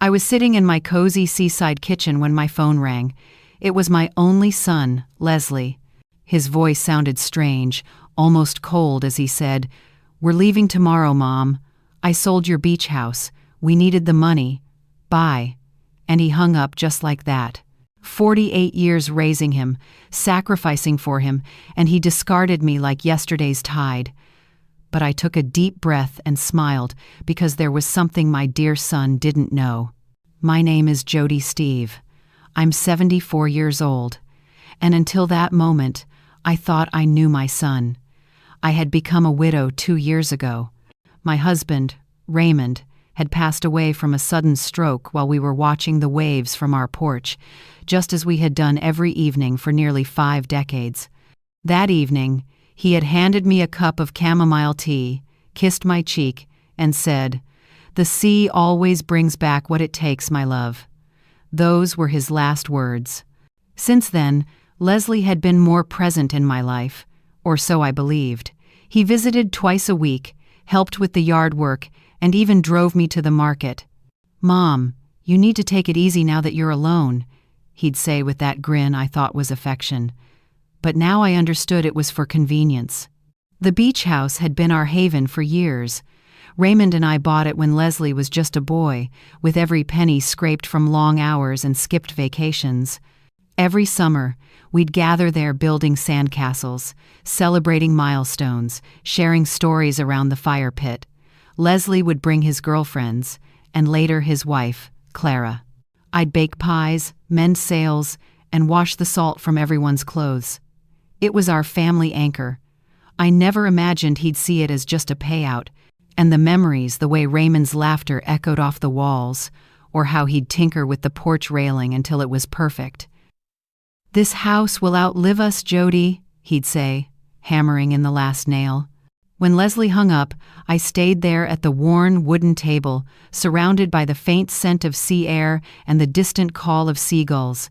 I was sitting in my cozy seaside kitchen when my phone rang. It was my only son, Leslie. His voice sounded strange, almost cold as he said, "We're leaving tomorrow, Mom. I sold your beach house. We needed the money. Bye." And he hung up just like that. 48 years raising him, sacrificing for him, and he discarded me like yesterday's tide. But I took a deep breath and smiled because there was something my dear son didn't know. My name is Jodie Steve. I'm 74 years old. And until that moment, I thought I knew my son. I had become a widow 2 years ago. My husband, Raymond, had passed away from a sudden stroke while we were watching the waves from our porch, just as we had done every evening for nearly 5 decades. That evening, he had handed me a cup of chamomile tea, kissed my cheek, and said, "The sea always brings back what it takes, my love." Those were his last words. Since then, Leslie had been more present in my life, or so I believed. He visited twice a week, helped with the yard work, and even drove me to the market. "Mom, you need to take it easy now that you're alone," he'd say with that grin I thought was affection. But now I understood it was for convenience. The beach house had been our haven for years. Raymond and I bought it when Leslie was just a boy, with every penny scraped from long hours and skipped vacations. Every summer, we'd gather there building sandcastles, celebrating milestones, sharing stories around the fire pit. Leslie would bring his girlfriends, and later his wife, Clara. I'd bake pies, mend sails, and wash the salt from everyone's clothes. It was our family anchor. I never imagined he'd see it as just a payout, and the memories, the way Raymond's laughter echoed off the walls, or how he'd tinker with the porch railing until it was perfect. "This house will outlive us, Jodie," he'd say, hammering in the last nail. When Leslie hung up, I stayed there at the worn wooden table, surrounded by the faint scent of sea air and the distant call of seagulls.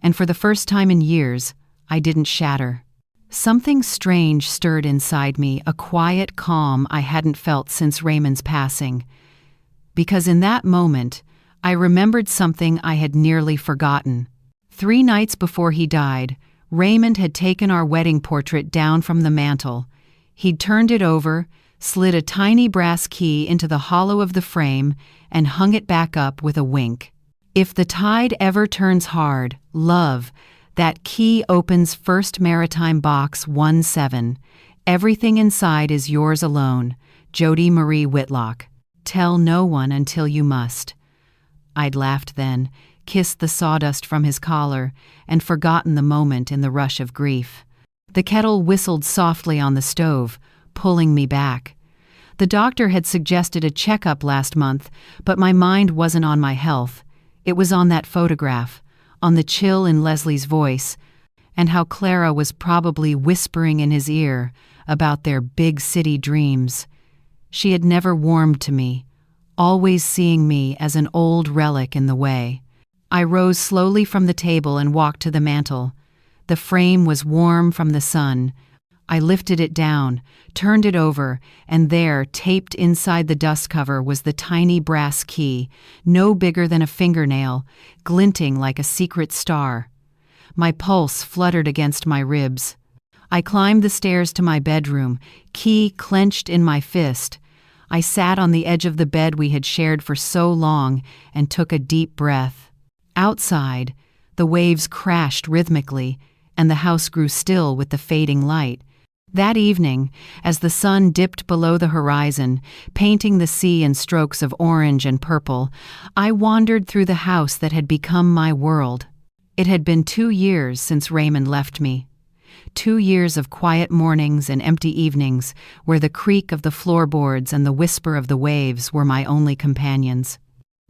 And for the first time in years, I didn't shatter. Something strange stirred inside me, a quiet calm I hadn't felt since Raymond's passing. Because in that moment, I remembered something I had nearly forgotten. 3 nights before he died, Raymond had taken our wedding portrait down from the mantel. He'd turned it over, slid a tiny brass key into the hollow of the frame, and hung it back up with a wink. "If the tide ever turns hard, love, that key opens First Maritime Box 17. Everything inside is yours alone. Jodie Marie Whitlock. Tell no one until you must." I'd laughed then, kissed the sawdust from his collar, and forgotten the moment in the rush of grief. The kettle whistled softly on the stove, pulling me back. The doctor had suggested a checkup last month, but my mind wasn't on my health. It was on that photograph, on the chill in Leslie's voice, and how Clara was probably whispering in his ear about their big city dreams. She had never warmed to me, always seeing me as an old relic in the way. I rose slowly from the table and walked to the mantel. The frame was warm from the sun. I lifted it down, turned it over, and there, taped inside the dust cover, was the tiny brass key, no bigger than a fingernail, glinting like a secret star. My pulse fluttered against my ribs. I climbed the stairs to my bedroom, key clenched in my fist. I sat on the edge of the bed we had shared for so long and took a deep breath. Outside, the waves crashed rhythmically, and the house grew still with the fading light. That evening, as the sun dipped below the horizon, painting the sea in strokes of orange and purple, I wandered through the house that had become my world. It had been 2 years since Raymond left me. 2 years of quiet mornings and empty evenings where the creak of the floorboards and the whisper of the waves were my only companions.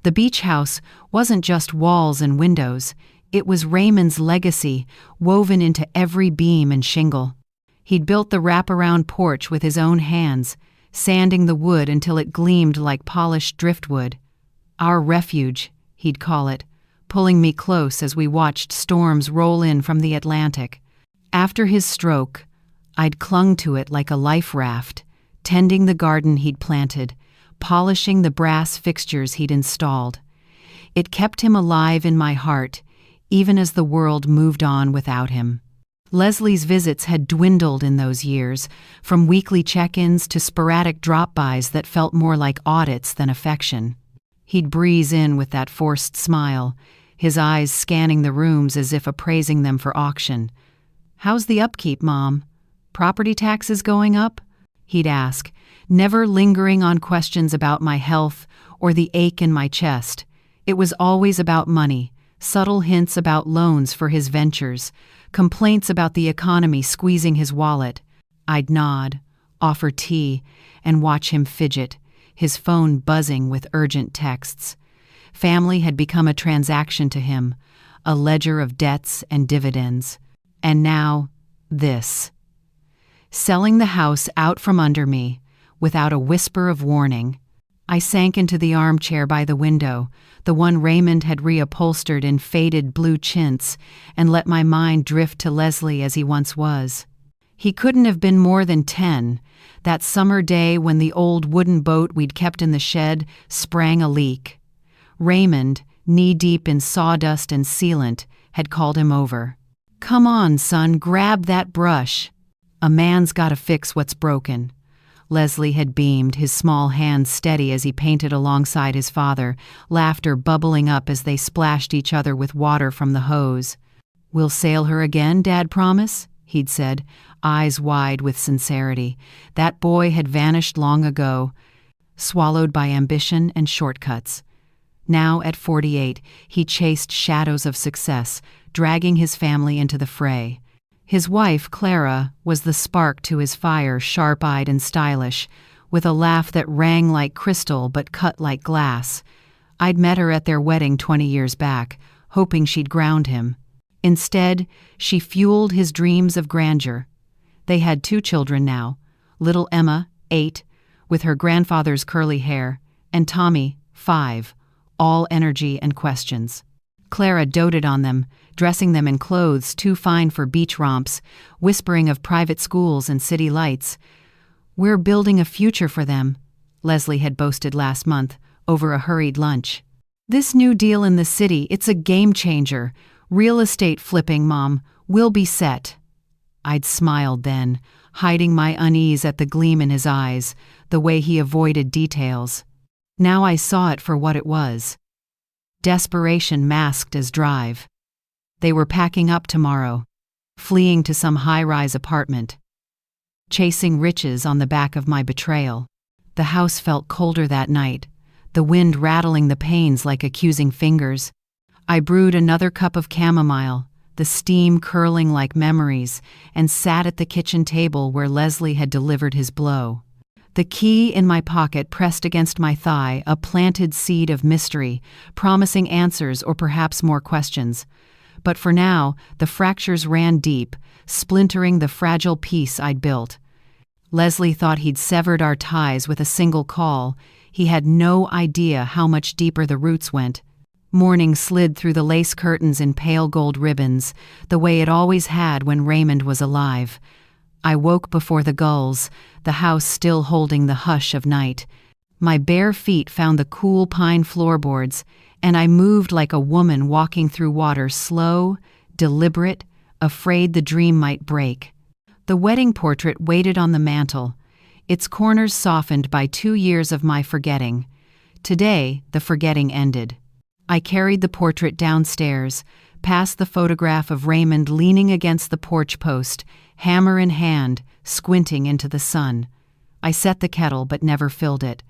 The beach house wasn't just walls and windows. It was Raymond's legacy, woven into every beam and shingle. He'd built the wraparound porch with his own hands, sanding the wood until it gleamed like polished driftwood. Our refuge, he'd call it, pulling me close as we watched storms roll in from the Atlantic. After his stroke, I'd clung to it like a life raft, tending the garden he'd planted, polishing the brass fixtures he'd installed. It kept him alive in my heart, even as the world moved on without him. Leslie's visits had dwindled in those years, from weekly check-ins to sporadic drop-bys that felt more like audits than affection. He'd breeze in with that forced smile, his eyes scanning the rooms as if appraising them for auction. "How's the upkeep, Mom? Property taxes going up?" he'd ask, never lingering on questions about my health or the ache in my chest. It was always about money, subtle hints about loans for his ventures, complaints about the economy squeezing his wallet. I'd nod, offer tea, and watch him fidget, his phone buzzing with urgent texts. Family had become a transaction to him, a ledger of debts and dividends. And now, this. Selling the house out from under me, without a whisper of warning. I sank into the armchair by the window, the one Raymond had reupholstered in faded blue chintz, and let my mind drift to Leslie as he once was. He couldn't have been more than 10, that summer day when the old wooden boat we'd kept in the shed sprang a leak. Raymond, knee-deep in sawdust and sealant, had called him over. "Come on, son, grab that brush. A man's gotta fix what's broken." Leslie had beamed, his small hands steady as he painted alongside his father, laughter bubbling up as they splashed each other with water from the hose. "We'll sail her again, Dad promise?" he'd said, eyes wide with sincerity. That boy had vanished long ago, swallowed by ambition and shortcuts. Now, at 48, he chased shadows of success, dragging his family into the fray. His wife, Clara, was the spark to his fire, sharp-eyed and stylish, with a laugh that rang like crystal but cut like glass. I'd met her at their wedding 20 years back, hoping she'd ground him. Instead, she fueled his dreams of grandeur. They had 2 children now, little Emma, 8, with her grandfather's curly hair, and Tommy, 5, all energy and questions. Clara doted on them, dressing them in clothes too fine for beach romps, whispering of private schools and city lights. "We're building a future for them," Leslie had boasted last month, over a hurried lunch. "This new deal in the city, it's a game changer. Real estate flipping, Mom. We'll be set." I'd smiled then, hiding my unease at the gleam in his eyes, the way he avoided details. Now I saw it for what it was. Desperation masked as drive. They were packing up tomorrow, fleeing to some high-rise apartment, chasing riches on the back of my betrayal. The house felt colder that night, the wind rattling the panes like accusing fingers. I brewed another cup of chamomile, the steam curling like memories, and sat at the kitchen table where Leslie had delivered his blow. The key in my pocket pressed against my thigh, a planted seed of mystery, promising answers or perhaps more questions. But for now, the fractures ran deep, splintering the fragile peace I'd built. Leslie thought he'd severed our ties with a single call. He had no idea how much deeper the roots went. Morning slid through the lace curtains in pale gold ribbons, the way it always had when Raymond was alive. I woke before the gulls, the house still holding the hush of night. My bare feet found the cool pine floorboards, and I moved like a woman walking through water, slow, deliberate, afraid the dream might break. The wedding portrait waited on the mantel, its corners softened by 2 years of my forgetting. Today, the forgetting ended. I carried the portrait downstairs, past the photograph of Raymond leaning against the porch post, hammer in hand, squinting into the sun. I set the kettle but never filled it.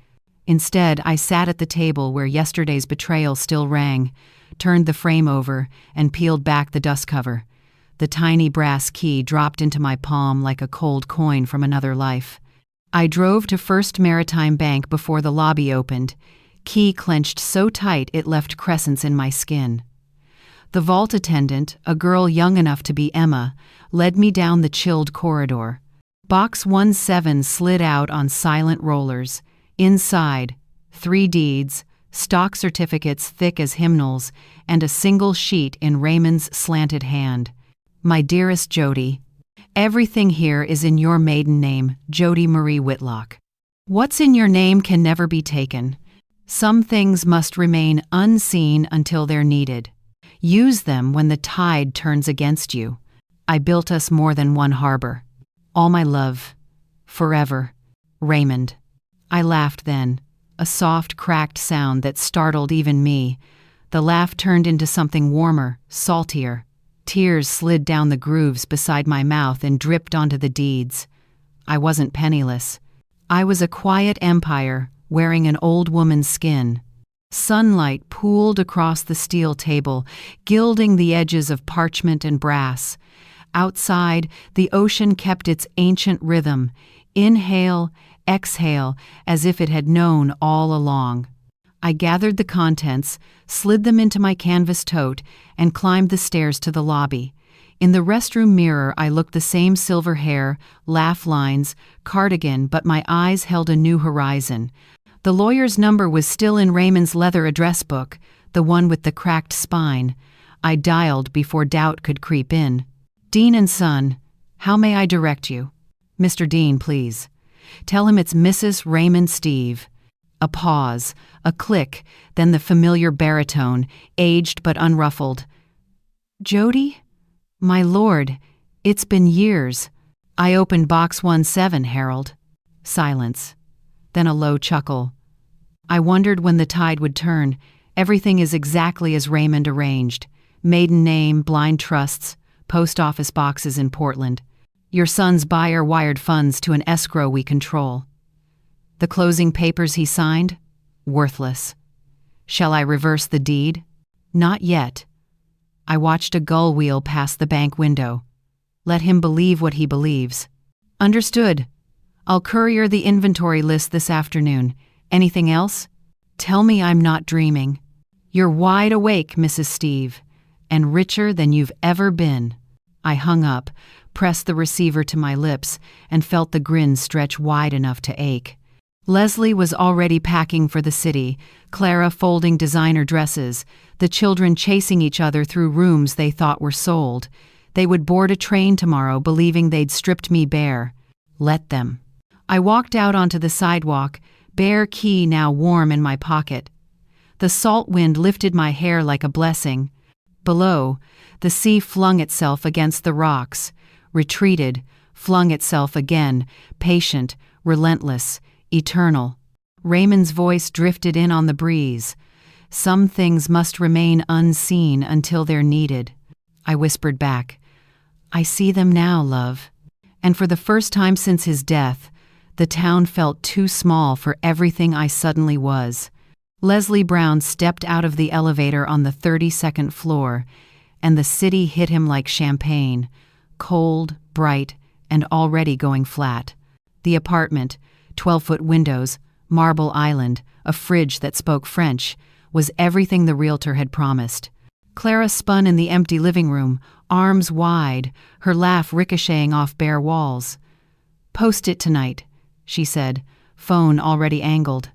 Instead, I sat at the table where yesterday's betrayal still rang, turned the frame over, and peeled back the dust cover. The tiny brass key dropped into my palm like a cold coin from another life. I drove to First Maritime Bank before the lobby opened, key clenched so tight it left crescents in my skin. The vault attendant, a girl young enough to be Emma, led me down the chilled corridor. Box 17 slid out on silent rollers. Inside, 3 deeds, stock certificates thick as hymnals, and a single sheet in Raymond's slanted hand. "My dearest Jodie, everything here is in your maiden name, Jodie Marie Whitlock. What's in your name can never be taken. Some things must remain unseen until they're needed. Use them when the tide turns against you. I built us more than one harbor. All my love. Forever. Raymond. I laughed then, a soft, cracked sound that startled even me. The laugh turned into something warmer, saltier. Tears slid down the grooves beside my mouth and dripped onto the deeds. I wasn't penniless. I was a quiet empire, wearing an old woman's skin. Sunlight pooled across the steel table, gilding the edges of parchment and brass. Outside, the ocean kept its ancient rhythm. Inhale, exhale, as if it had known all along. I gathered the contents, slid them into my canvas tote, and climbed the stairs to the lobby. In the restroom mirror, I looked the same silver hair, laugh lines, cardigan, but my eyes held a new horizon. The lawyer's number was still in Raymond's leather address book, the one with the cracked spine. I dialed before doubt could creep in. Dean and Son, how may I direct you? Mr. Dean, please. Tell him it's Mrs. Raymond Steve. A pause, a click, then the familiar baritone, aged but unruffled. Jodie? My lord, it's been years. I opened box 17, Harold. Silence. Then a low chuckle. I wondered when the tide would turn. Everything is exactly as Raymond arranged. Maiden name, blind trusts, post office boxes in Portland. Your son's buyer wired funds to an escrow we control. The closing papers he signed? Worthless. Shall I reverse the deed? Not yet. I watched a gull wheel pass the bank window. Let him believe what he believes. Understood. I'll courier the inventory list this afternoon. Anything else? Tell me I'm not dreaming. You're wide awake, Mrs. Steve, and richer than you've ever been. I hung up, pressed the receiver to my lips, and felt the grin stretch wide enough to ache. Leslie was already packing for the city, Clara folding designer dresses, the children chasing each other through rooms they thought were sold. They would board a train tomorrow believing they'd stripped me bare. Let them. I walked out onto the sidewalk, bare key now warm in my pocket. The salt wind lifted my hair like a blessing. Below, the sea flung itself against the rocks, retreated, flung itself again, patient, relentless, eternal. Raymond's voice drifted in on the breeze. Some things must remain unseen until they're needed. I whispered back, I see them now, love. And for the first time since his death, the town felt too small for everything I suddenly was. Leslie Brown stepped out of the elevator on the 32nd floor, and the city hit him like champagne, cold, bright, and already going flat. The apartment, 12-foot windows, marble island, a fridge that spoke French, was everything the realtor had promised. Clara spun in the empty living room, arms wide, her laugh ricocheting off bare walls. Post it tonight, she said, phone already angled.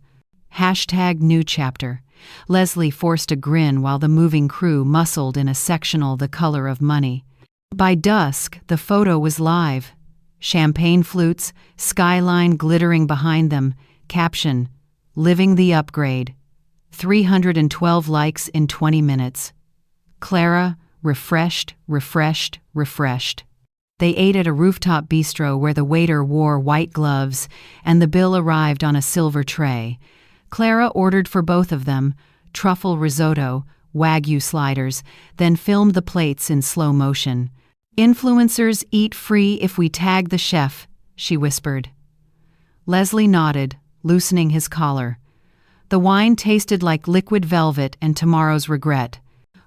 #new chapter. Leslie forced a grin while the moving crew muscled in a sectional the color of money. By dusk, the photo was live. Champagne flutes, skyline glittering behind them, caption, Living the Upgrade. 312 likes in 20 minutes. Clara, refreshed, refreshed, refreshed. They ate at a rooftop bistro where the waiter wore white gloves, and the bill arrived on a silver tray. Clara ordered for both of them, truffle risotto, Wagyu sliders, then filmed the plates in slow motion. Influencers eat free if we tag the chef, she whispered. Leslie nodded, loosening his collar. The wine tasted like liquid velvet and tomorrow's regret.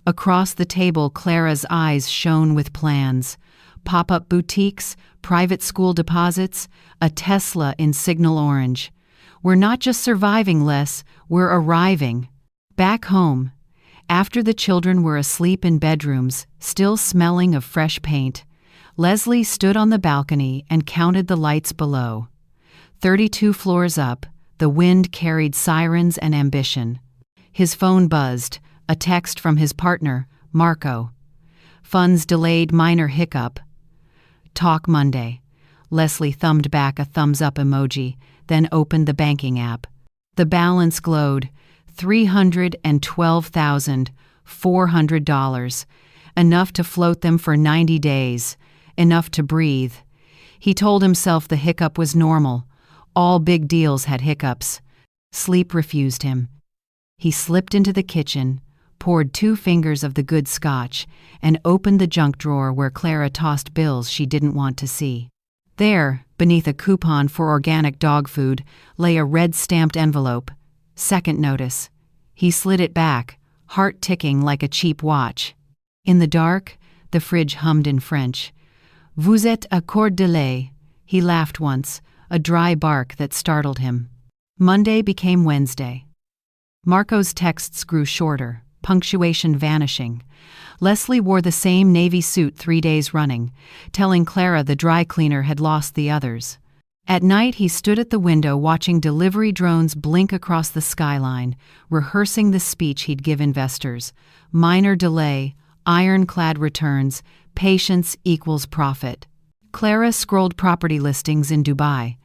Across the table, Clara's eyes shone with plans. Pop-up boutiques, private school deposits, a Tesla in signal orange. We're not just surviving, Les, we're arriving. Back home, after the children were asleep in bedrooms, still smelling of fresh paint, Leslie stood on the balcony and counted the lights below. 32 floors up, the wind carried sirens and ambition. His phone buzzed, a text from his partner, Marco. Funds delayed, minor hiccup. Talk Monday. Leslie thumbed back a thumbs-up emoji, then opened the banking app. The balance glowed, $312,400. Enough to float them for 90 days. Enough to breathe. He told himself the hiccup was normal. All big deals had hiccups. Sleep refused him. He slipped into the kitchen, poured 2 fingers of the good scotch, and opened the junk drawer where Clara tossed bills she didn't want to see. There, beneath a coupon for organic dog food, lay a red-stamped envelope. Second notice. He slid it back, heart ticking like a cheap watch. In the dark, the fridge hummed in French. "Vous êtes à court de lait." He laughed once, a dry bark that startled him. Monday became Wednesday. Marco's texts grew shorter, punctuation vanishing. Leslie wore the same navy suit 3 days running, telling Clara the dry cleaner had lost the others. At night he stood at the window watching delivery drones blink across the skyline, rehearsing the speech he'd give investors. Minor delay, ironclad returns, patience equals profit. Clara scrolled property listings in Dubai.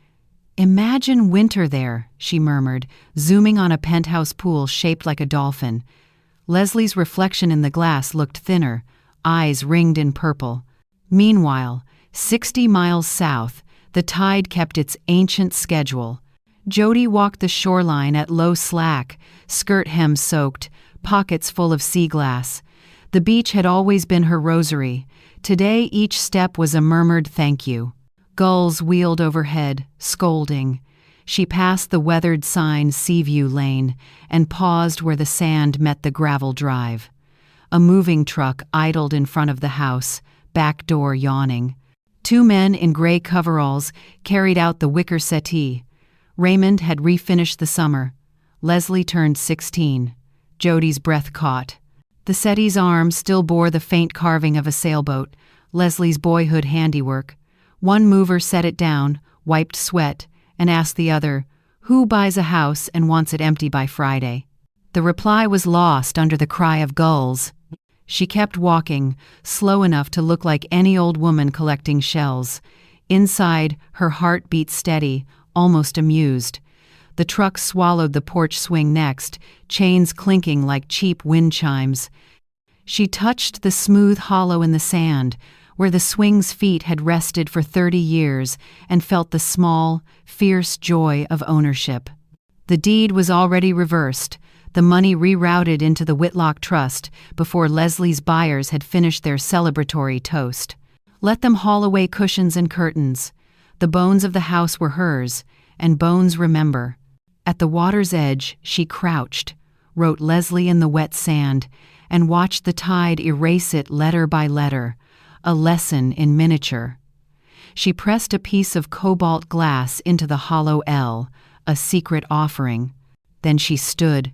"Imagine winter there," she murmured, zooming on a penthouse pool shaped like a dolphin. Leslie's reflection in the glass looked thinner, eyes ringed in purple. Meanwhile, 60 miles south, the tide kept its ancient schedule. Jodie walked the shoreline at low slack, skirt hem soaked, pockets full of sea glass. The beach had always been her rosary. Today each step was a murmured thank you. Gulls wheeled overhead, scolding. She passed the weathered sign Seaview Lane and paused where the sand met the gravel drive. A moving truck idled in front of the house, back door yawning. 2 men in gray coveralls carried out the wicker settee. Raymond had refinished the summer. Leslie turned 16. Jodie's breath caught. The settee's arm still bore the faint carving of a sailboat, Leslie's boyhood handiwork. One mover set it down, wiped sweat, and asked the other, "Who buys a house and wants it empty by Friday?" The reply was lost under the cry of gulls. She kept walking, slow enough to look like any old woman collecting shells. Inside, her heart beat steady, almost amused. The truck swallowed the porch swing next, chains clinking like cheap wind chimes. She touched the smooth hollow in the sand, where the swing's feet had rested for 30 years, and felt the small, fierce joy of ownership. The deed was already reversed, the money rerouted into the Whitlock Trust before Leslie's buyers had finished their celebratory toast. Let them haul away cushions and curtains. The bones of the house were hers, and bones remember. At the water's edge, she crouched, wrote Leslie in the wet sand, and watched the tide erase it letter by letter. A lesson in miniature. She pressed a piece of cobalt glass into the hollow L, a secret offering. Then she stood,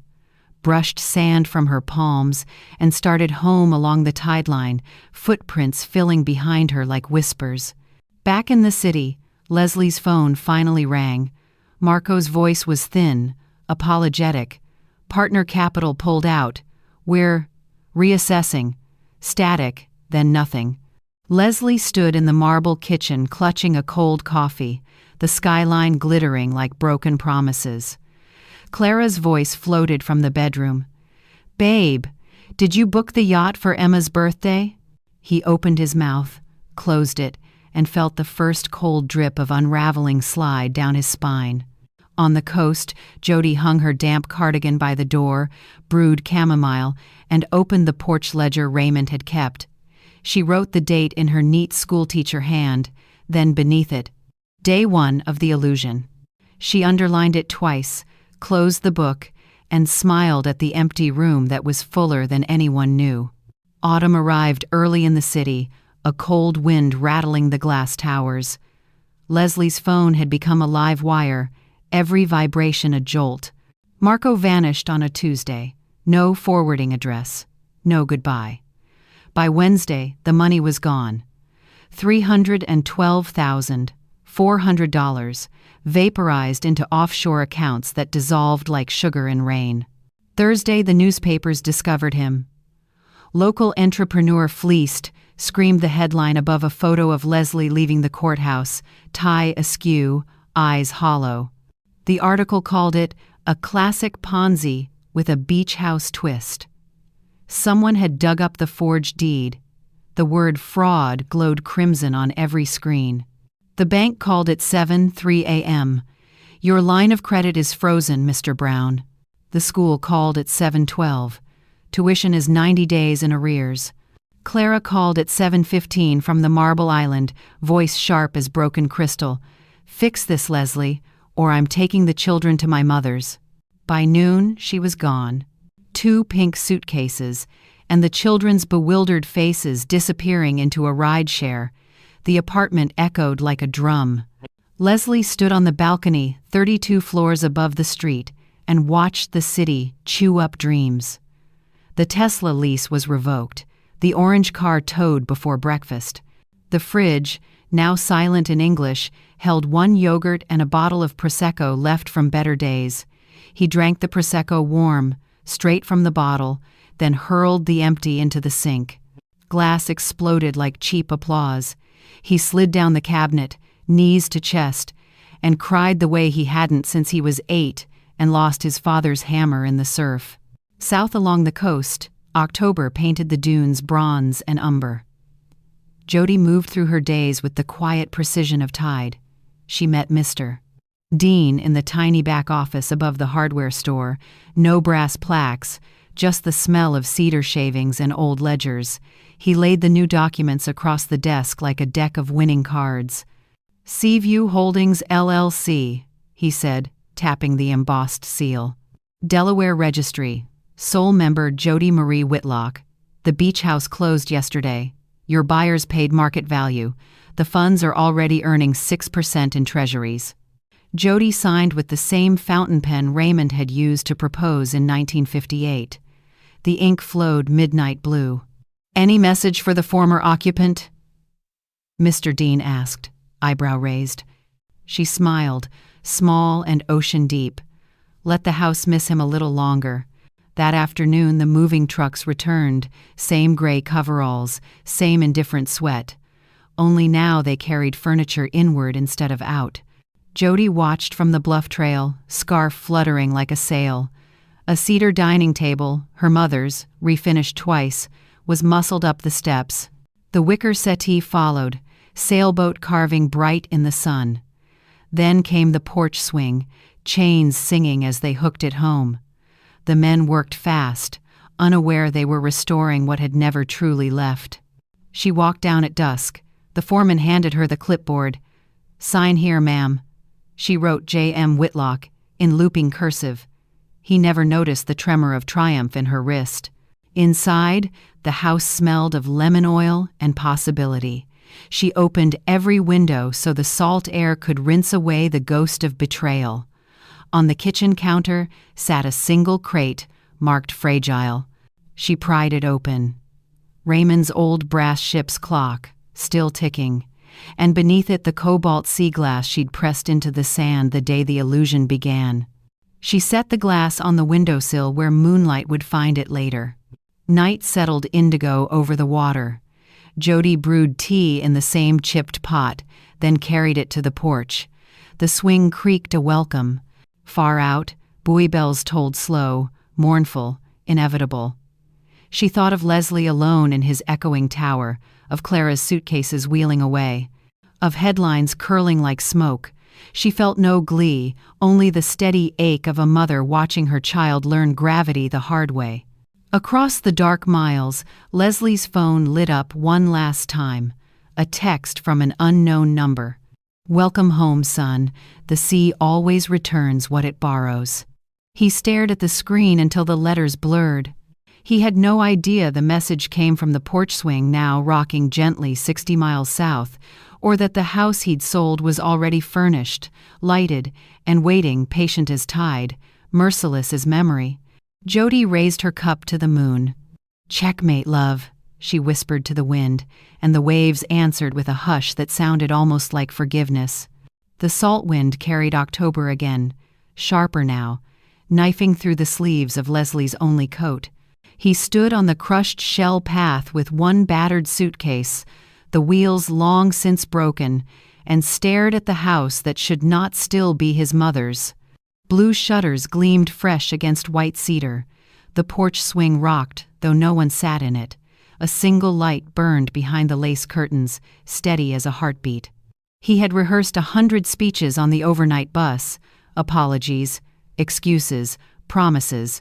brushed sand from her palms, and started home along the tideline, footprints filling behind her like whispers. Back in the city, Leslie's phone finally rang. Marco's voice was thin, apologetic. Partner Capital pulled out. "We're reassessing." Static, then nothing. Leslie stood in the marble kitchen clutching a cold coffee, the skyline glittering like broken promises. Clara's voice floated from the bedroom. "Babe, did you book the yacht for Emma's birthday?" He opened his mouth, closed it, and felt the first cold drip of unraveling slide down his spine. On the coast, Jodie hung her damp cardigan by the door, brewed chamomile, and opened the porch ledger Raymond had kept. She wrote the date in her neat schoolteacher hand, then beneath it, Day 1 of the illusion. She underlined it twice, closed the book, and smiled at the empty room that was fuller than anyone knew. Autumn arrived early in the city, a cold wind rattling the glass towers. Leslie's phone had become a live wire, every vibration a jolt. Marco vanished on a Tuesday. No forwarding address. No goodbye. By Wednesday, the money was gone. $312,400, vaporized into offshore accounts that dissolved like sugar in rain. Thursday, the newspapers discovered him. "Local entrepreneur fleeced," screamed the headline above a photo of Leslie leaving the courthouse, tie askew, eyes hollow. The article called it a classic Ponzi, with a beach house twist. Someone had dug up the forged deed. The word fraud glowed crimson on every screen. The bank called at 7:03 a.m. "Your line of credit is frozen, Mr. Brown." The school called at 7:12. "Tuition is 90 days in arrears." Clara called at 7:15 from the Marble Island, voice sharp as broken crystal. "Fix this, Leslie, or I'm taking the children to my mother's." By noon, she was gone. 2 pink suitcases, and the children's bewildered faces disappearing into a rideshare. The apartment echoed like a drum. Leslie stood on the balcony 32 floors above the street and watched the city chew up dreams. The Tesla lease was revoked, the orange car towed before breakfast. The fridge, now silent in English, held 1 yogurt and a bottle of Prosecco left from better days. He drank the Prosecco warm, straight from the bottle, then hurled the empty into the sink. Glass exploded like cheap applause. He slid down the cabinet, knees to chest, and cried the way he hadn't since he was 8 and lost his father's hammer in the surf. South along the coast, October painted the dunes bronze and umber. Jodie moved through her days with the quiet precision of tide. She met Mr. Dean in the tiny back office above the hardware store, no brass plaques, just the smell of cedar shavings and old ledgers. He laid the new documents across the desk like a deck of winning cards. "Seaview Holdings, LLC," he said, tapping the embossed seal. "Delaware Registry. Sole member Jodie Marie Whitlock. The beach house closed yesterday. Your buyers paid market value. The funds are already earning 6% in treasuries." Jodie signed with the same fountain pen Raymond had used to propose in 1958. The ink flowed midnight blue. "Any message for the former occupant?" Mr. Dean asked, eyebrow raised. She smiled, small and ocean deep. Let the house miss him a little longer. That afternoon the moving trucks returned, same gray coveralls, same indifferent sweat. Only now they carried furniture inward instead of out. Jodie watched from the bluff trail, scarf fluttering like a sail. A cedar dining table, her mother's, refinished twice, was muscled up the steps. The wicker settee followed, sailboat carving bright in the sun. Then came the porch swing, chains singing as they hooked it home. The men worked fast, unaware they were restoring what had never truly left. She walked down at dusk. The foreman handed her the clipboard. "Sign here, ma'am." She wrote J.M. Whitlock, in looping cursive. He never noticed the tremor of triumph in her wrist. Inside, the house smelled of lemon oil and possibility. She opened every window so the salt air could rinse away the ghost of betrayal. On the kitchen counter sat a single crate, marked fragile. She pried it open. Raymond's old brass ship's clock, still ticking, and beneath it the cobalt sea glass she'd pressed into the sand the day the illusion began. She set the glass on the windowsill where moonlight would find it later. Night settled indigo over the water. Jodie brewed tea in the same chipped pot, then carried it to the porch. The swing creaked a welcome. Far out, buoy bells tolled slow, mournful, inevitable. She thought of Leslie alone in his echoing tower, of Clara's suitcases wheeling away, of headlines curling like smoke. She felt no glee, only the steady ache of a mother watching her child learn gravity the hard way. Across the dark miles, Leslie's phone lit up one last time, a text from an unknown number. "Welcome home, son. The sea always returns what it borrows." He stared at the screen until the letters blurred. He had no idea the message came from the porch swing now rocking gently 60 miles south, or that the house he'd sold was already furnished, lighted, and waiting, patient as tide, merciless as memory. Jodie raised her cup to the moon. "Checkmate, love," she whispered to the wind, and the waves answered with a hush that sounded almost like forgiveness. The salt wind carried October again, sharper now, knifing through the sleeves of Leslie's only coat. He stood on the crushed shell path with one battered suitcase, the wheels long since broken, and stared at the house that should not still be his mother's. Blue shutters gleamed fresh against white cedar. The porch swing rocked, though no one sat in it. A single light burned behind the lace curtains, steady as a heartbeat. He had rehearsed 100 speeches on the overnight bus, apologies, excuses, promises.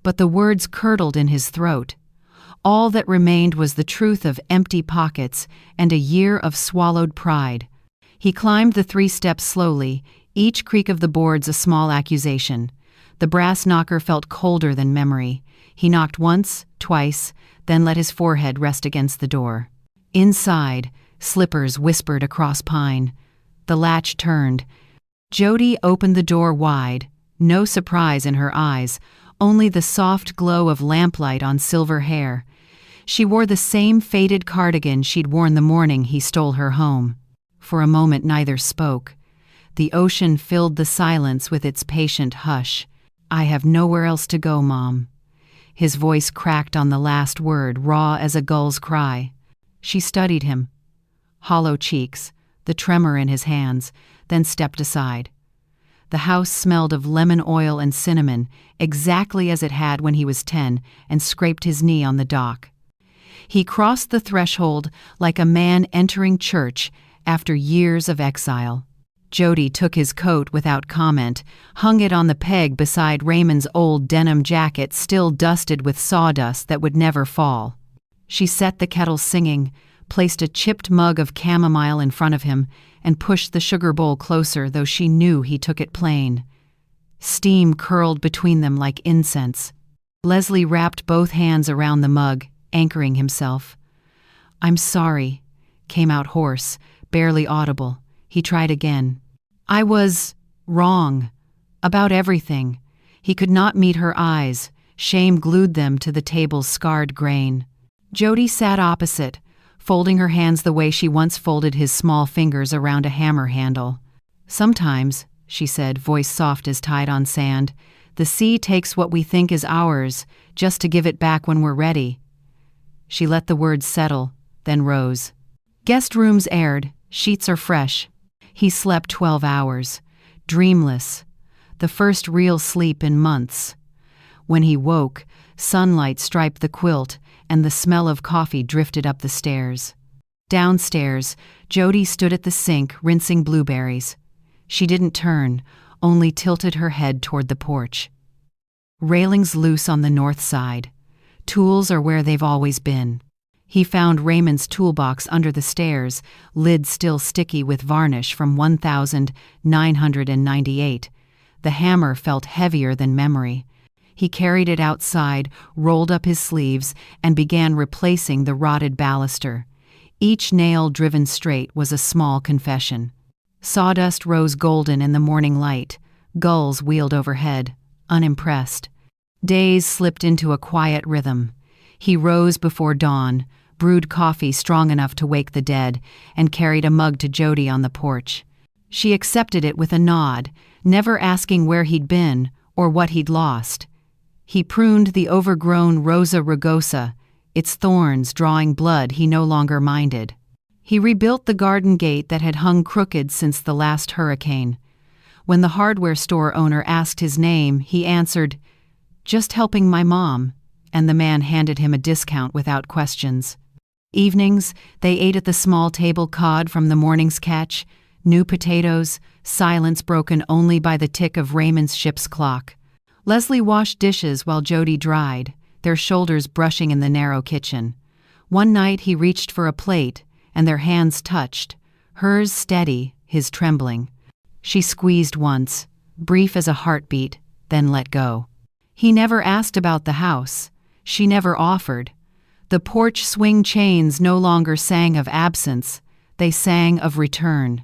But the words curdled in his throat. All that remained was the truth of empty pockets and a year of swallowed pride. He climbed the 3 steps slowly, each creak of the boards a small accusation. The brass knocker felt colder than memory. He knocked once, twice, then let his forehead rest against the door. Inside, slippers whispered across pine. The latch turned. Jodie opened the door wide, no surprise in her eyes, only the soft glow of lamplight on silver hair. She wore the same faded cardigan she'd worn the morning he stole her home. For a moment neither spoke. The ocean filled the silence with its patient hush. "I have nowhere else to go, Mom." His voice cracked on the last word, raw as a gull's cry. She studied him. Hollow cheeks, the tremor in his hands, then stepped aside. The house smelled of lemon oil and cinnamon, exactly as it had when he was 10, and scraped his knee on the dock. He crossed the threshold like a man entering church after years of exile. Jodie took his coat without comment, hung it on the peg beside Raymond's old denim jacket still dusted with sawdust that would never fall. She set the kettle singing, placed a chipped mug of chamomile in front of him, and pushed the sugar bowl closer, though she knew he took it plain. Steam curled between them like incense. Leslie wrapped both hands around the mug, anchoring himself. "I'm sorry," came out hoarse, barely audible. He tried again. "I was wrong about everything." He could not meet her eyes. Shame glued them to the table's scarred grain. Jodie sat opposite, folding her hands the way she once folded his small fingers around a hammer handle. "Sometimes," she said, voice soft as tide on sand, "the sea takes what we think is ours, just to give it back when we're ready." She let the words settle, then rose. "Guest rooms aired, sheets are fresh." He slept 12 hours, dreamless, the first real sleep in months. When he woke, sunlight striped the quilt, and the smell of coffee drifted up the stairs. Downstairs, Jodie stood at the sink, rinsing blueberries. She didn't turn, only tilted her head toward the porch. Railings loose on the north side. Tools are where they've always been. He found Raymond's toolbox under the stairs, lid still sticky with varnish from 1998. The hammer felt heavier than memory. He carried it outside, rolled up his sleeves, and began replacing the rotted baluster. Each nail driven straight was a small confession. Sawdust rose golden in the morning light. Gulls wheeled overhead, unimpressed. Days slipped into a quiet rhythm. He rose before dawn, brewed coffee strong enough to wake the dead, and carried a mug to Jodie on the porch. She accepted it with a nod, never asking where he'd been or what he'd lost. He pruned the overgrown Rosa rugosa, its thorns drawing blood he no longer minded. He rebuilt the garden gate that had hung crooked since the last hurricane. When the hardware store owner asked his name, he answered, "Just helping my mom," and the man handed him a discount without questions. Evenings, they ate at the small table cod from the morning's catch, new potatoes, silence broken only by the tick of Raymond's ship's clock. Leslie washed dishes while Jodie dried, their shoulders brushing in the narrow kitchen. One night he reached for a plate, and their hands touched, hers steady, his trembling. She squeezed once, brief as a heartbeat, then let go. He never asked about the house. She never offered. The porch swing chains no longer sang of absence, they sang of return.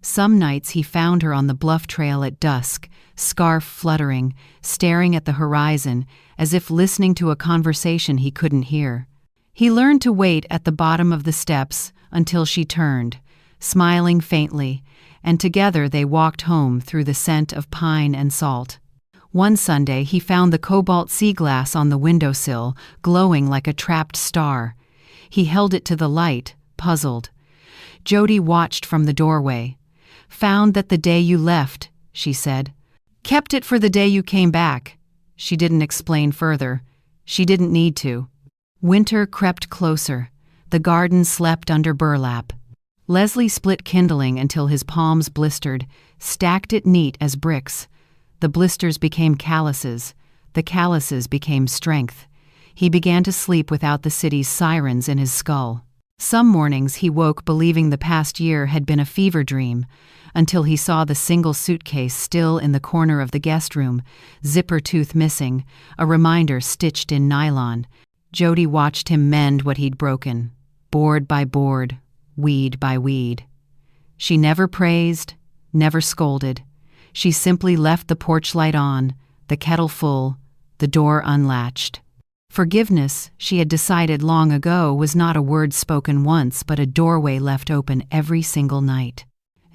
Some nights he found her on the bluff trail at dusk, scarf fluttering, staring at the horizon, as if listening to a conversation he couldn't hear. He learned to wait at the bottom of the steps until she turned, smiling faintly, and together they walked home through the scent of pine and salt. One Sunday he found the cobalt sea glass on the windowsill, glowing like a trapped star. He held it to the light, puzzled. Jodie watched from the doorway. "Found that the day you left," she said. Kept it for the day you came back." She didn't explain further. She didn't need to. Winter crept closer. The garden slept under burlap. Leslie split kindling until his palms blistered, stacked it neat as bricks. The blisters became calluses. The calluses became strength. He began to sleep without the city's sirens in his skull. Some mornings he woke believing the past year had been a fever dream, until he saw the single suitcase still in the corner of the guest room, zipper tooth missing, a reminder stitched in nylon. Jodie watched him mend what he'd broken, board by board, weed by weed. She never praised, never scolded. She simply left the porch light on, the kettle full, the door unlatched. Forgiveness, she had decided long ago, was not a word spoken once, but a doorway left open every single night.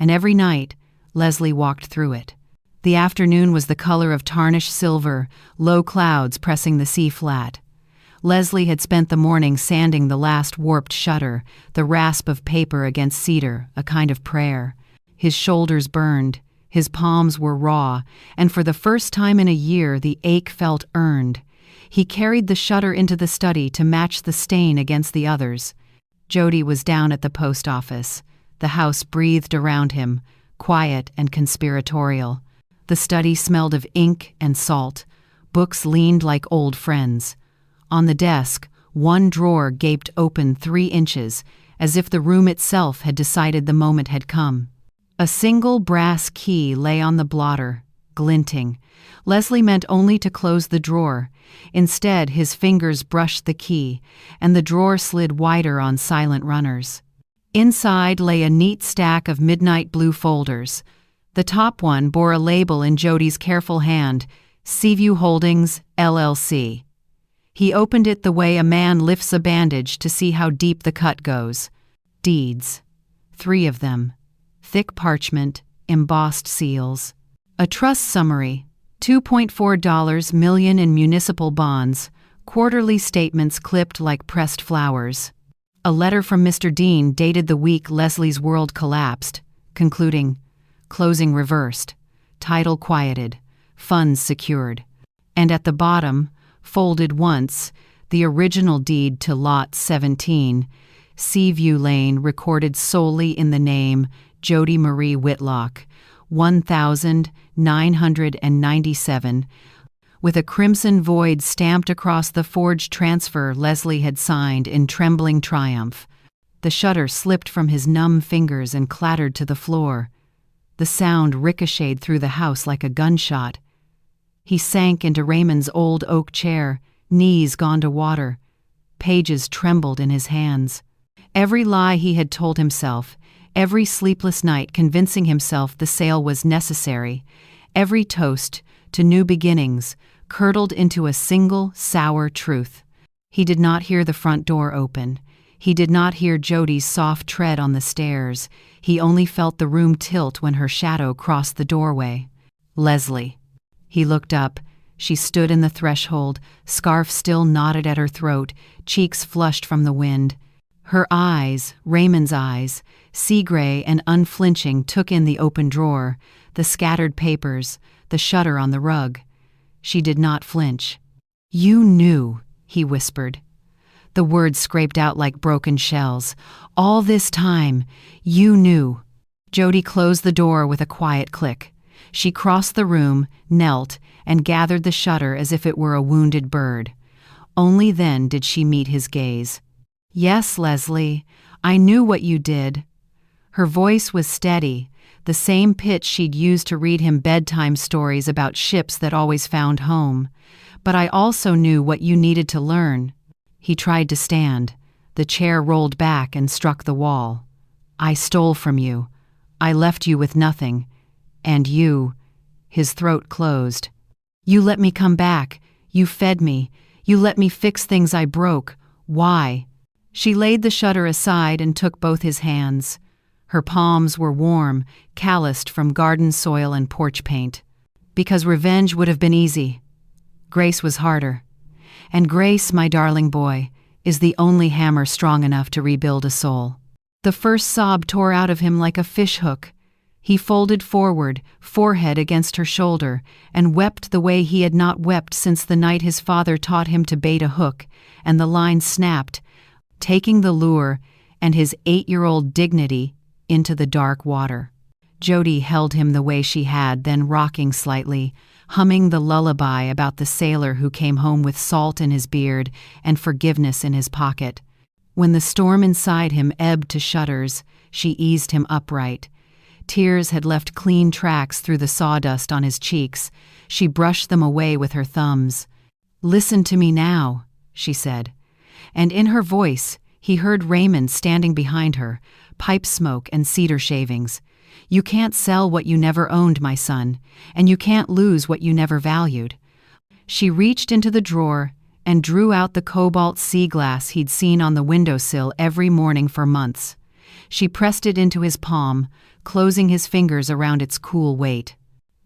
And every night, Leslie walked through it. The afternoon was the color of tarnished silver, low clouds pressing the sea flat. Leslie had spent the morning sanding the last warped shutter, the rasp of paper against cedar, a kind of prayer. His shoulders burned, his palms were raw, and for the first time in a year the ache felt earned. He carried the shutter into the study to match the stain against the others. Jodie was down at the post office. The house breathed around him, quiet and conspiratorial. The study smelled of ink and salt. Books leaned like old friends. On the desk, one drawer gaped open 3 inches, as if the room itself had decided the moment had come. A single brass key lay on the blotter, glinting. Leslie meant only to close the drawer. Instead, his fingers brushed the key, and the drawer slid wider on silent runners. Inside lay a neat stack of midnight blue folders. The top one bore a label in Jodie's careful hand, Seaview Holdings, LLC. He opened it the way a man lifts a bandage to see how deep the cut goes. Deeds. 3 of them. Thick parchment, embossed seals. A trust summary. $2.4 million in municipal bonds. Quarterly statements clipped like pressed flowers. A letter from Mr. Dean dated the week Leslie's world collapsed, concluding, closing reversed, title quieted, funds secured. And at the bottom, folded once, the original deed to Lot 17, Seaview Lane, recorded solely in the name Jodie Marie Whitlock, 1997, with a crimson void stamped across the forged transfer Leslie had signed in trembling triumph. The shutter slipped from his numb fingers and clattered to the floor. The sound ricocheted through the house like a gunshot. He sank into Raymond's old oak chair, knees gone to water. Pages trembled in his hands. Every lie he had told himself, every sleepless night convincing himself the sale was necessary, every toast to new beginnings, curdled into a single, sour truth. He did not hear the front door open. He did not hear Jodie's soft tread on the stairs. He only felt the room tilt when her shadow crossed the doorway. Leslie. He looked up. She stood in the threshold, scarf still knotted at her throat, cheeks flushed from the wind. Her eyes, Raymond's eyes, sea-gray and unflinching, took in the open drawer, the scattered papers, the shutter on the rug. She did not flinch. "You knew," he whispered. The words scraped out like broken shells. "All this time, you knew." Jodie closed the door with a quiet click. She crossed the room, knelt, and gathered the shutter as if it were a wounded bird. Only then did she meet his gaze. "Yes, Leslie, I knew what you did." Her voice was steady, the same pitch she'd used to read him bedtime stories about ships that always found home. "But I also knew what you needed to learn." He tried to stand. The chair rolled back and struck the wall. "I stole from you. I left you with nothing. And you—" His throat closed. "You let me come back. You fed me. You let me fix things I broke. Why?" She laid the shutter aside and took both his hands. Her palms were warm, calloused from garden soil and porch paint. "Because revenge would have been easy. Grace was harder. And grace, my darling boy, is the only hammer strong enough to rebuild a soul." The first sob tore out of him like a fishhook. He folded forward, forehead against her shoulder, and wept the way he had not wept since the night his father taught him to bait a hook, and the line snapped, taking the lure and his 8-year-old dignity into the dark water. Jodie held him the way she had, then rocking slightly, humming the lullaby about the sailor who came home with salt in his beard and forgiveness in his pocket. When the storm inside him ebbed to shudders, she eased him upright. Tears had left clean tracks through the sawdust on his cheeks. She brushed them away with her thumbs. "Listen to me now," she said. And in her voice, he heard Raymond standing behind her, pipe smoke and cedar shavings. "You can't sell what you never owned, my son, and you can't lose what you never valued." She reached into the drawer and drew out the cobalt sea glass he'd seen on the windowsill every morning for months. She pressed it into his palm, closing his fingers around its cool weight.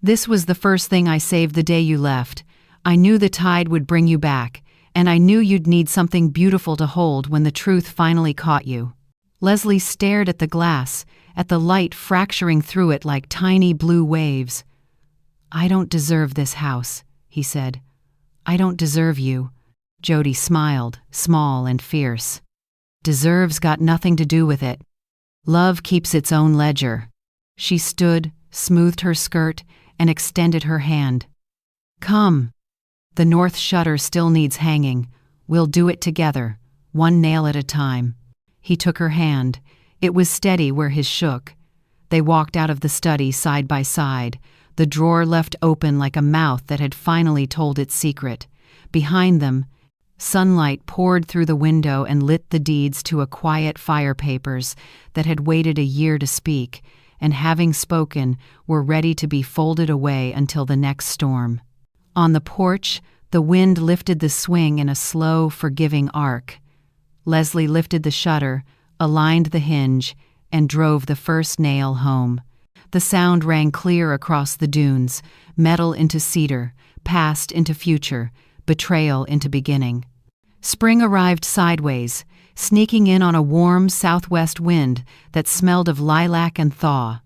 "This was the first thing I saved the day you left. I knew the tide would bring you back, and I knew you'd need something beautiful to hold when the truth finally caught you." Leslie stared at the glass, at the light fracturing through it like tiny blue waves. "I don't deserve this house," he said. "I don't deserve you." Jodie smiled, small and fierce. "Deserve's got nothing to do with it. Love keeps its own ledger." She stood, smoothed her skirt, and extended her hand. "Come. The north shutter still needs hanging. We'll do it together, one nail at a time." He took her hand. It was steady where his shook. They walked out of the study side by side, the drawer left open like a mouth that had finally told its secret. Behind them, sunlight poured through the window and lit the deeds to a quiet fire papers that had waited a year to speak, and having spoken, were ready to be folded away until the next storm. On the porch, the wind lifted the swing in a slow, forgiving arc. Leslie lifted the shutter, aligned the hinge, and drove the first nail home. The sound rang clear across the dunes, metal into cedar, past into future, betrayal into beginning. Spring arrived sideways, sneaking in on a warm southwest wind that smelled of lilac and thaw.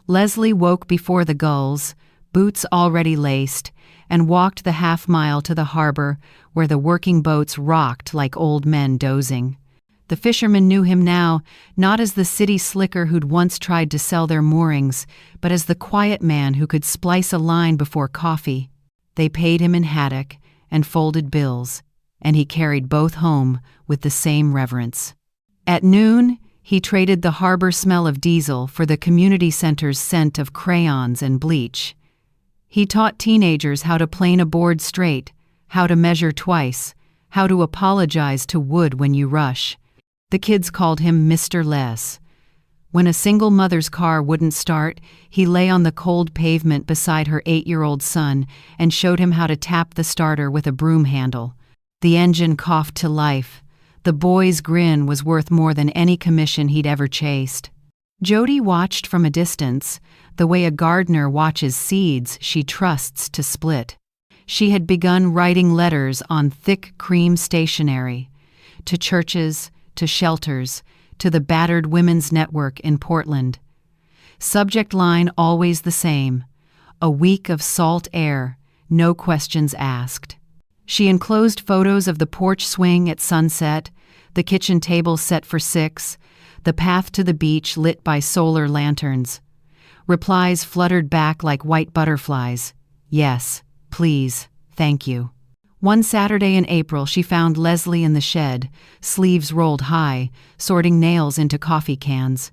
Leslie woke before the gulls, boots already laced, and walked the half-mile to the harbor where the working boats rocked like old men dozing. The fishermen knew him now, not as the city slicker who'd once tried to sell their moorings, but as the quiet man who could splice a line before coffee. They paid him in haddock and folded bills, and he carried both home with the same reverence. At noon, he traded the harbor smell of diesel for the community center's scent of crayons and bleach. He taught teenagers how to plane a board straight, how to measure twice, how to apologize to wood when you rush. The kids called him Mr. Les. When a single mother's car wouldn't start, he lay on the cold pavement beside her 8-year-old son and showed him how to tap the starter with a broom handle. The engine coughed to life. The boy's grin was worth more than any commission he'd ever chased. Jodie watched from a distance, the way a gardener watches seeds she trusts to split. She had begun writing letters on thick cream stationery, to churches, to shelters, to the battered women's network in Portland. Subject line always the same: a week of salt air, no questions asked. She enclosed photos of the porch swing at sunset, the kitchen table set for 6, the path to the beach lit by solar lanterns. Replies fluttered back like white butterflies. Yes, please, thank you. One Saturday in April, she found Leslie in the shed, sleeves rolled high, sorting nails into coffee cans.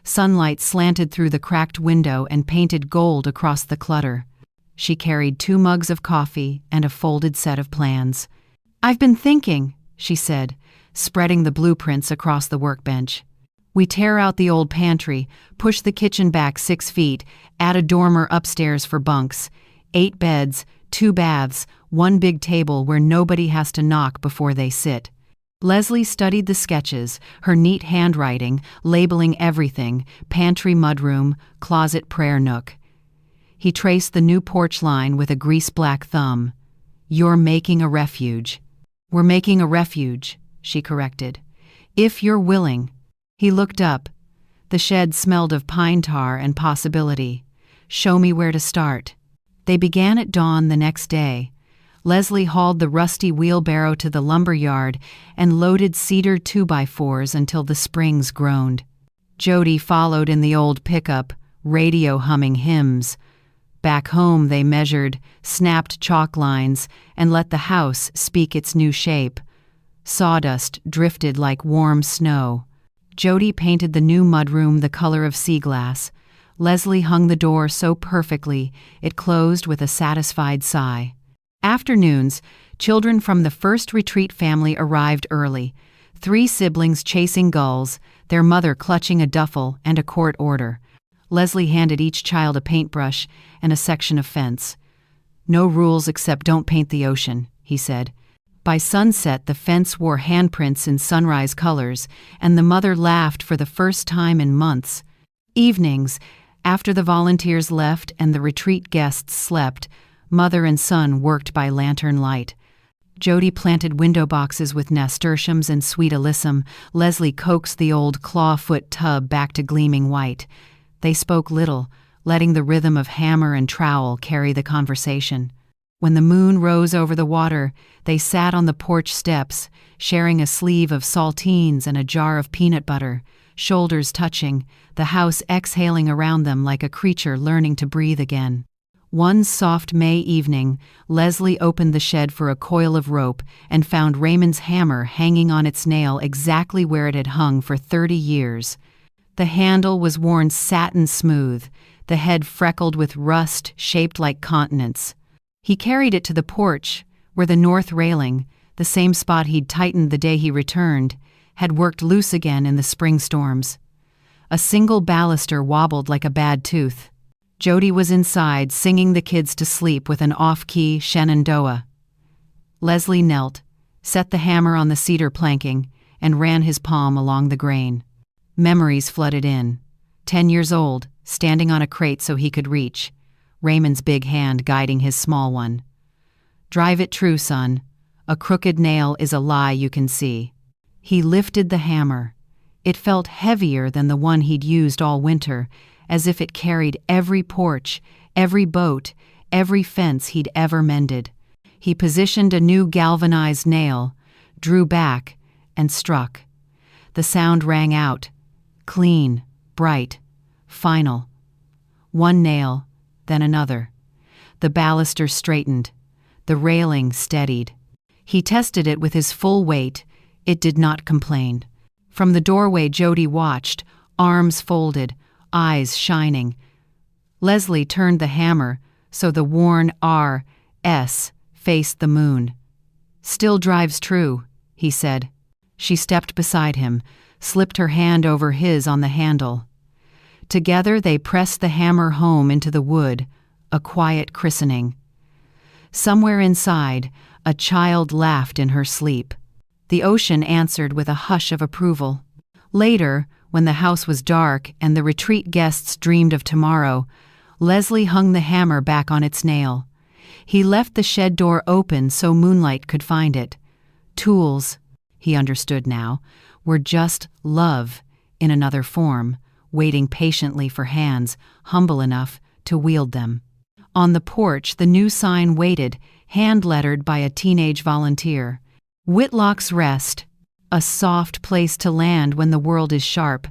Sunlight slanted through the cracked window and painted gold across the clutter. She carried 2 mugs of coffee and a folded set of plans. "I've been thinking," she said, spreading the blueprints across the workbench. "We tear out the old pantry, push the kitchen back 6 feet, add a dormer upstairs for bunks, 8 beds, 2 baths, 1 big table where nobody has to knock before they sit." Leslie studied the sketches, her neat handwriting, labeling everything: pantry mudroom, closet prayer nook. He traced the new porch line with a grease-black thumb. "You're making a refuge." "We're making a refuge," she corrected. "If you're willing." He looked up. The shed smelled of pine tar and possibility. Show me where to start. They began at dawn the next day. Leslie hauled the rusty wheelbarrow to the lumber yard and loaded cedar 2x4s until the springs groaned. Jodie followed in the old pickup, radio humming hymns. Back home they measured, snapped chalk lines, and let the house speak its new shape. Sawdust drifted like warm snow. Jodie painted the new mudroom the color of sea glass. Leslie hung the door so perfectly it closed with a satisfied sigh. Afternoons, children from the first retreat family arrived early. 3 siblings chasing gulls, their mother clutching a duffel and a court order. Leslie handed each child a paintbrush and a section of fence. "No rules except don't paint the ocean," he said. By sunset, the fence wore handprints in sunrise colors, and the mother laughed for the first time in months. Evenings, after the volunteers left and the retreat guests slept, mother and son worked by lantern light. Jodie planted window boxes with nasturtiums and sweet alyssum. Leslie coaxed the old clawfoot tub back to gleaming white. They spoke little, letting the rhythm of hammer and trowel carry the conversation. When the moon rose over the water, they sat on the porch steps, sharing a sleeve of saltines and a jar of peanut butter, shoulders touching, the house exhaling around them like a creature learning to breathe again. One soft May evening, Leslie opened the shed for a coil of rope and found Raymond's hammer hanging on its nail exactly where it had hung for 30 years. The handle was worn satin smooth, the head freckled with rust shaped like continents. He carried it to the porch, where the north railing, the same spot he'd tightened the day he returned, had worked loose again in the spring storms. A single baluster wobbled like a bad tooth. Jodie was inside, singing the kids to sleep with an off-key Shenandoah. Leslie knelt, set the hammer on the cedar planking, and ran his palm along the grain. Memories flooded in. 10 years old, standing on a crate so he could reach, Raymond's big hand guiding his small one. "Drive it true, son. A crooked nail is a lie you can see." He lifted the hammer. It felt heavier than the one he'd used all winter, as if it carried every porch, every boat, every fence he'd ever mended. He positioned a new galvanized nail, drew back, and struck. The sound rang out, clean, bright, final. One nail, then another. The baluster straightened. The railing steadied. He tested it with his full weight. It did not complain. From the doorway Jodie watched, arms folded, eyes shining. Leslie turned the hammer so the worn R.S. faced the moon. "Still drives true," he said. She stepped beside him, slipped her hand over his on the handle. Together they pressed the hammer home into the wood, a quiet christening. Somewhere inside, a child laughed in her sleep. The ocean answered with a hush of approval. Later, when the house was dark and the retreat guests dreamed of tomorrow, Leslie hung the hammer back on its nail. He left the shed door open so moonlight could find it. Tools, he understood now, were just love in another form, waiting patiently for hands humble enough to wield them. On the porch, the new sign waited, hand-lettered by a teenage volunteer. "Whitlock's Rest. A soft place to land when the world is sharp."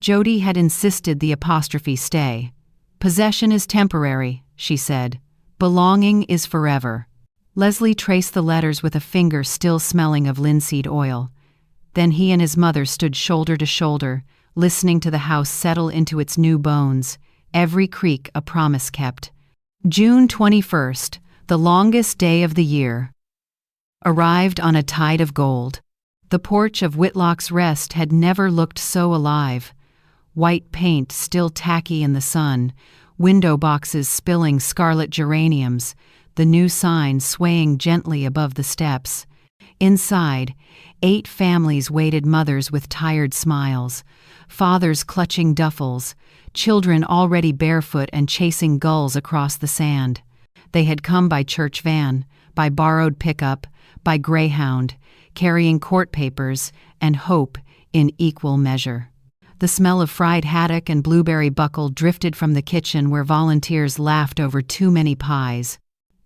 Jodie had insisted the apostrophe stay. "Possession is temporary," she said. "Belonging is forever." Leslie traced the letters with a finger still smelling of linseed oil. Then he and his mother stood shoulder to shoulder, listening to the house settle into its new bones, every creak a promise kept. June 21st, the longest day of the year, arrived on a tide of gold. The porch of Whitlock's Rest had never looked so alive. White paint still tacky in the sun, window boxes spilling scarlet geraniums, the new sign swaying gently above the steps. Inside, 8 families waited, mothers with tired smiles, fathers clutching duffels, children already barefoot and chasing gulls across the sand. They had come by church van, by borrowed pickup, by Greyhound, carrying court papers and hope in equal measure. The smell of fried haddock and blueberry buckle drifted from the kitchen where volunteers laughed over too many pies.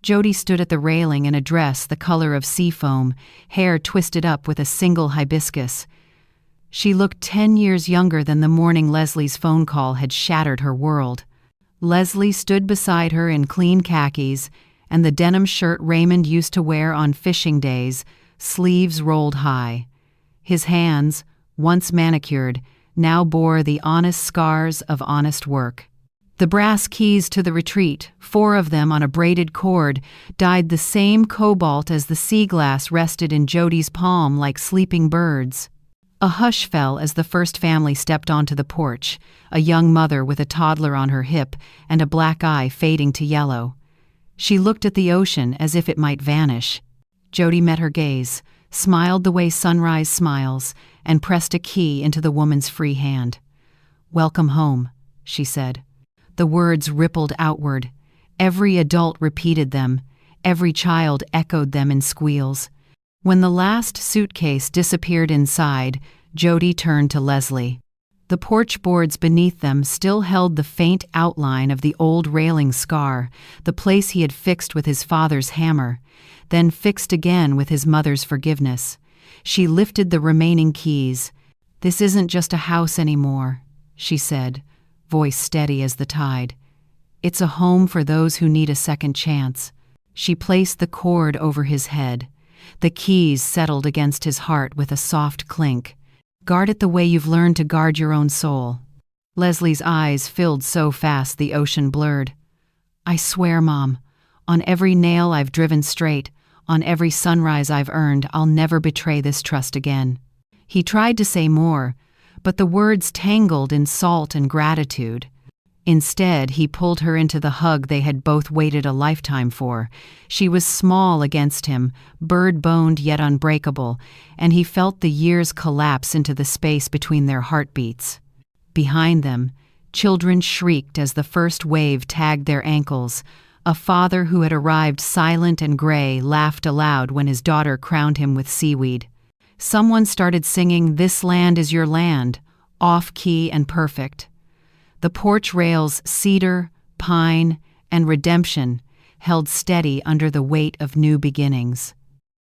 Jodie stood at the railing in a dress the color of seafoam, hair twisted up with a single hibiscus. She looked 10 years younger than the morning Leslie's phone call had shattered her world. Leslie stood beside her in clean khakis and the denim shirt Raymond used to wear on fishing days, sleeves rolled high. His hands, once manicured, now bore the honest scars of honest work. The brass keys to the retreat, 4 of them on a braided cord, dyed the same cobalt as the sea glass rested in Jodie's palm like sleeping birds. A hush fell as the first family stepped onto the porch, a young mother with a toddler on her hip and a black eye fading to yellow. She looked at the ocean as if it might vanish. Jodie met her gaze, smiled the way sunrise smiles, and pressed a key into the woman's free hand. "Welcome home," she said. The words rippled outward. Every adult repeated them. Every child echoed them in squeals. When the last suitcase disappeared inside, Jodie turned to Leslie. The porch boards beneath them still held the faint outline of the old railing scar, the place he had fixed with his father's hammer, then fixed again with his mother's forgiveness. She lifted the remaining keys. "This isn't just a house anymore," she said, voice steady as the tide. "It's a home for those who need a second chance." She placed the cord over his head. The keys settled against his heart with a soft clink. "Guard it the way you've learned to guard your own soul." Leslie's eyes filled so fast the ocean blurred. "I swear, Mom, on every nail I've driven straight, on every sunrise I've earned, I'll never betray this trust again." He tried to say more, but the words tangled in salt and gratitude. Instead, he pulled her into the hug they had both waited a lifetime for. She was small against him, bird-boned yet unbreakable, and he felt the years collapse into the space between their heartbeats. Behind them, children shrieked as the first wave tagged their ankles. A father who had arrived silent and gray laughed aloud when his daughter crowned him with seaweed. Someone started singing "This Land Is Your Land," off-key and perfect. The porch rails, cedar, pine, and redemption, held steady under the weight of new beginnings.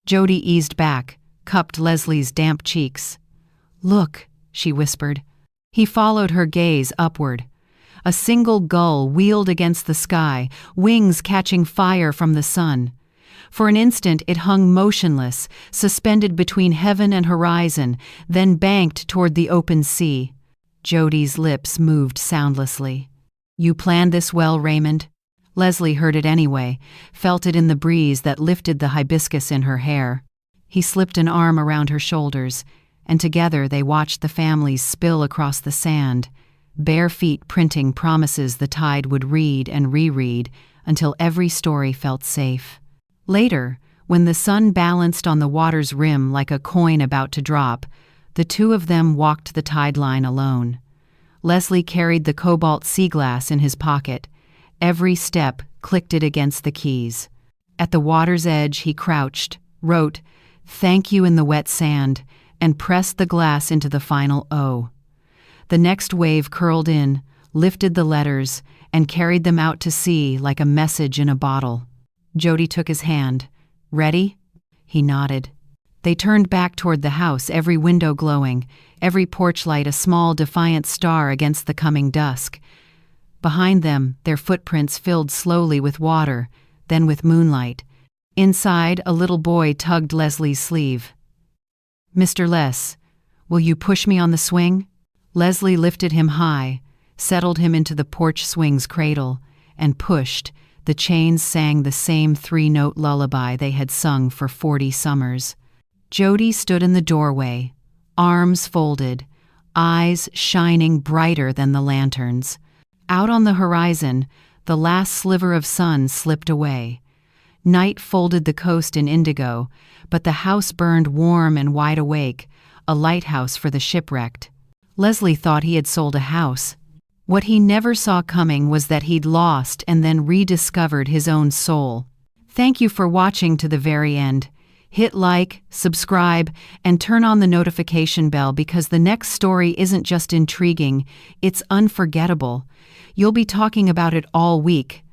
Jodie eased back, cupped Leslie's damp cheeks. "Look," she whispered. He followed her gaze upward. A single gull wheeled against the sky, wings catching fire from the sun. For an instant it hung motionless, suspended between heaven and horizon, then banked toward the open sea. Jodie's lips moved soundlessly. "You planned this well, Raymond?" Leslie heard it anyway, felt it in the breeze that lifted the hibiscus in her hair. He slipped an arm around her shoulders, and together they watched the families spill across the sand, bare feet printing promises the tide would read and reread until every story felt safe. Later, when the sun balanced on the water's rim like a coin about to drop, the two of them walked the tide line alone. Leslie carried the cobalt sea glass in his pocket. Every step clicked it against the keys. At the water's edge he crouched, wrote, "Thank you" in the wet sand, and pressed the glass into the final O. The next wave curled in, lifted the letters, and carried them out to sea like a message in a bottle. Jodie took his hand. "Ready?" He nodded. They turned back toward the house, every window glowing, every porch light a small defiant star against the coming dusk. Behind them, their footprints filled slowly with water, then with moonlight. Inside, a little boy tugged Leslie's sleeve. "Mr. Les, will you push me on the swing?" Leslie lifted him high, settled him into the porch swing's cradle, and pushed. The chains sang the same 3-note lullaby they had sung for 40 summers. Jodie stood in the doorway, arms folded, eyes shining brighter than the lanterns. Out on the horizon, the last sliver of sun slipped away. Night folded the coast in indigo, but the house burned warm and wide awake, a lighthouse for the shipwrecked. Leslie thought he had sold a house. What he never saw coming was that he'd lost and then rediscovered his own soul. Thank you for watching to the very end. Hit like, subscribe, and turn on the notification bell because the next story isn't just intriguing, it's unforgettable. You'll be talking about it all week.